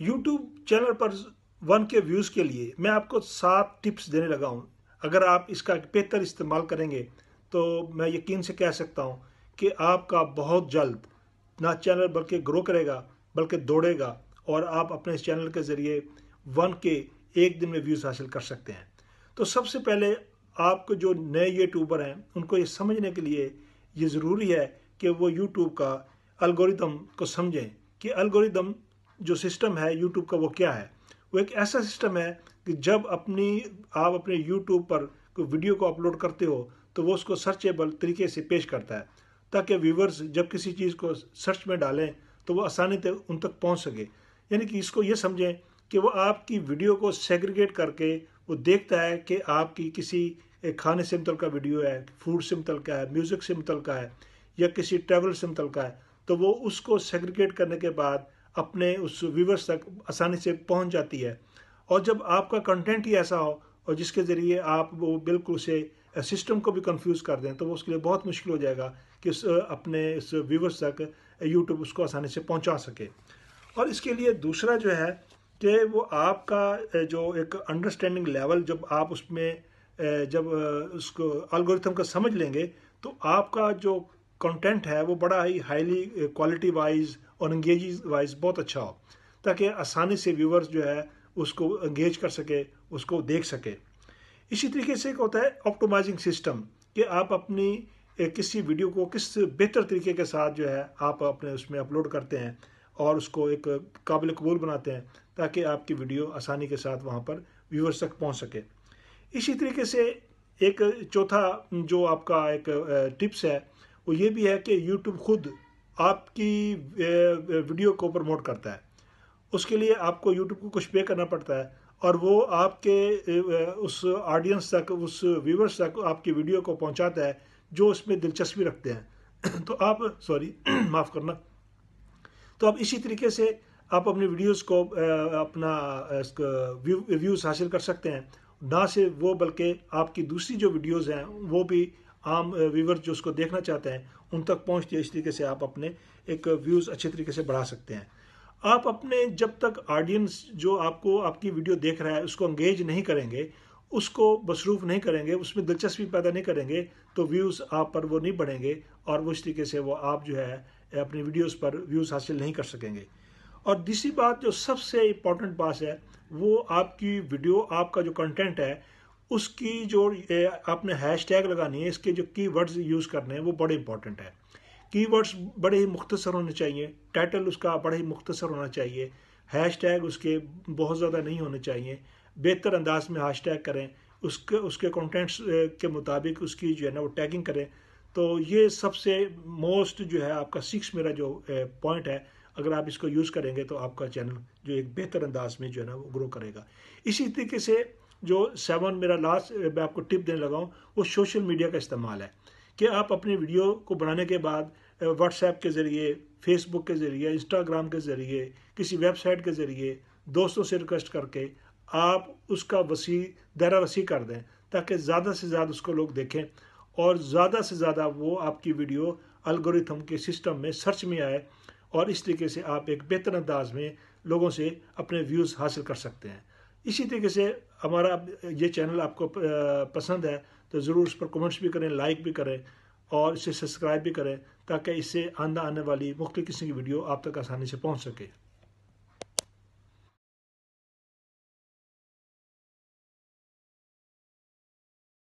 YouTube channel پر 1K views کے لیے میں آپ کو 7 ٹپس دینے لگا ہوں. اگر آپ اس کا بہتر استعمال کریں گے تو میں یقین سے کہہ سکتا ہوں کہ آپ کا بہت جلد نہ چینل بلکہ گرو کرے گا بلکہ دوڑے گا، اور آپ اپنے اس چینل کے ذریعے 1K ایک دن میں ویوز حاصل کر سکتے ہیں. تو سب سے پہلے آپ کو جو نئے یوٹیوبر ہیں ان کو یہ سمجھنے کے لیے یہ ضروری ہے کہ وہ یوٹیوب کا الگوریدم کو سمجھیں کہ الگوریدم جو سسٹم ہے یوٹیوب کا وہ کیا ہے. وہ ایک ایسا سسٹم ہے کہ جب آپ اپنے یوٹیوب پر کوئی ویڈیو کو اپلوڈ کرتے ہو تو وہ اس کو سرچیبل طریقے سے پیش کرتا ہے تاکہ ویورز جب کسی چیز کو سرچ میں ڈالیں تو وہ آسانی سے ان تک پہنچ سکے. یعنی کہ اس کو یہ سمجھیں کہ وہ آپ کی ویڈیو کو سیگریگیٹ کر کے وہ دیکھتا ہے کہ آپ کی کسی کھانے سے متعلقہ ویڈیو ہے، فوڈ سے متعلقہ ہے، میوزک سے متعلقہ ہے یا کسی ٹریول سے متعلقہ ہے، تو وہ اس کو سیگریگیٹ کرنے کے بعد اپنے اس ویورز تک آسانی سے پہنچ جاتی ہے. اور جب آپ کا کنٹینٹ ہی ایسا ہو اور جس کے ذریعے آپ وہ بالکل سے سسٹم کو بھی کنفیوز کر دیں تو وہ اس کے لیے بہت مشکل ہو جائے گا کہ اپنے اس ویورز تک یوٹیوب اس کو آسانی سے پہنچا سکے. اور اس کے لیے دوسرا جو ہے کہ وہ آپ کا جو ایک انڈرسٹینڈنگ لیول جب آپ اس میں جب اس کو الگوریتھم کا سمجھ لیں گے تو آپ کا جو کنٹینٹ ہے وہ بڑا ہی ہائیلی کوالٹی وائز اور انگیج وائز بہت اچھا ہو تاکہ آسانی سے ویورز جو ہے اس کو انگیج کر سکے، اس کو دیکھ سکے. اسی طریقے سے ایک ہوتا ہے آپٹومائزنگ سسٹم کہ آپ اپنی کسی ویڈیو کو کس بہتر طریقے کے ساتھ جو ہے آپ اپنے اس میں اپلوڈ کرتے ہیں اور اس کو ایک قابل قبول بناتے ہیں تاکہ آپ کی ویڈیو آسانی کے ساتھ وہاں پر ویورز تک پہنچ سکے. اسی طریقے سے ایک چوتھا جو آپ کا ایک ٹپس ہے وہ یہ بھی ہے کہ یوٹیوب خود آپ کی ویڈیو کو پروموٹ کرتا ہے. اس کے لیے آپ کو یوٹیوب کو کچھ پے کرنا پڑتا ہے اور وہ آپ کے اس آڈینس تک، اس ویورز تک آپ کی ویڈیو کو پہنچاتا ہے جو اس میں دلچسپی رکھتے ہیں. تو آپ معاف کرنا. تو آپ اسی طریقے سے آپ اپنی ویڈیوز کو اپنا ویوز حاصل کر سکتے ہیں. نہ صرف وہ بلکہ آپ کی دوسری جو ویڈیوز ہیں وہ بھی عام ویور جو اس کو دیکھنا چاہتے ہیں ان تک پہنچتی ہے. اس طریقے سے آپ اپنے ایک ویوز اچھے طریقے سے بڑھا سکتے ہیں. آپ اپنے جب تک آڈینس جو آپ کو آپ کی ویڈیو دیکھ رہا ہے اس کو انگیج نہیں کریں گے، اس کو مصروف نہیں کریں گے، اس میں دلچسپی پیدا نہیں کریں گے تو ویوز آپ پر وہ نہیں بڑھیں گے اور وہ اس طریقے سے وہ آپ جو ہے اپنی ویڈیوز پر ویوز حاصل نہیں کر سکیں گے. اور دوسری بات جو سب سے امپورٹنٹ بات ہے وہ آپ کی ویڈیو، آپ کا جو کنٹینٹ ہے اس کی جو آپ نے ہیش ٹیگ لگانی ہے، اس کے جو کی ورڈز یوز کرنے ہیں وہ بڑے امپورٹنٹ ہے. کی ورڈز بڑے ہی مختصر ہونے چاہیے، ٹائٹل اس کا بڑا ہی مختصر ہونا چاہیے، ہیش ٹیگ اس کے بہت زیادہ نہیں ہونے چاہیے. بہتر انداز میں ہیش ٹیگ کریں، اس کے کنٹینٹس کے مطابق اس کی جو ہے نا وہ ٹیگنگ کریں. تو یہ سب سے موسٹ جو ہے آپ کا 6 میرا جو پوائنٹ ہے، اگر آپ اس کو یوز کریں گے تو آپ کا چینل جو ایک بہتر انداز میں جو ہے نا وہ گرو کرے گا. اسی طریقے سے جو 7 میرا لاسٹ میں آپ کو ٹپ دینے لگا ہوں وہ سوشل میڈیا کا استعمال ہے کہ آپ اپنی ویڈیو کو بنانے کے بعد واٹس ایپ کے ذریعے، فیس بک کے ذریعے، انسٹاگرام کے ذریعے، کسی ویب سائٹ کے ذریعے دوستوں سے ریکویسٹ کر کے آپ اس کا دائرہ وسیع کر دیں تاکہ زیادہ سے زیادہ اس کو لوگ دیکھیں اور زیادہ سے زیادہ وہ آپ کی ویڈیو الگوریتھم کے سسٹم میں سرچ میں آئے اور اس طریقے سے آپ ایک بہتر انداز میں لوگوں سے اپنے ویوز حاصل کر سکتے ہیں. اسی طریقے سے ہمارا یہ چینل آپ کو پسند ہے تو ضرور اس پر کمنٹس بھی کریں، لائک بھی کریں اور اسے سبسکرائب بھی کریں تاکہ اس سے آنے والی مختلف قسم کی ویڈیو آپ تک آسانی سے پہنچ سکے.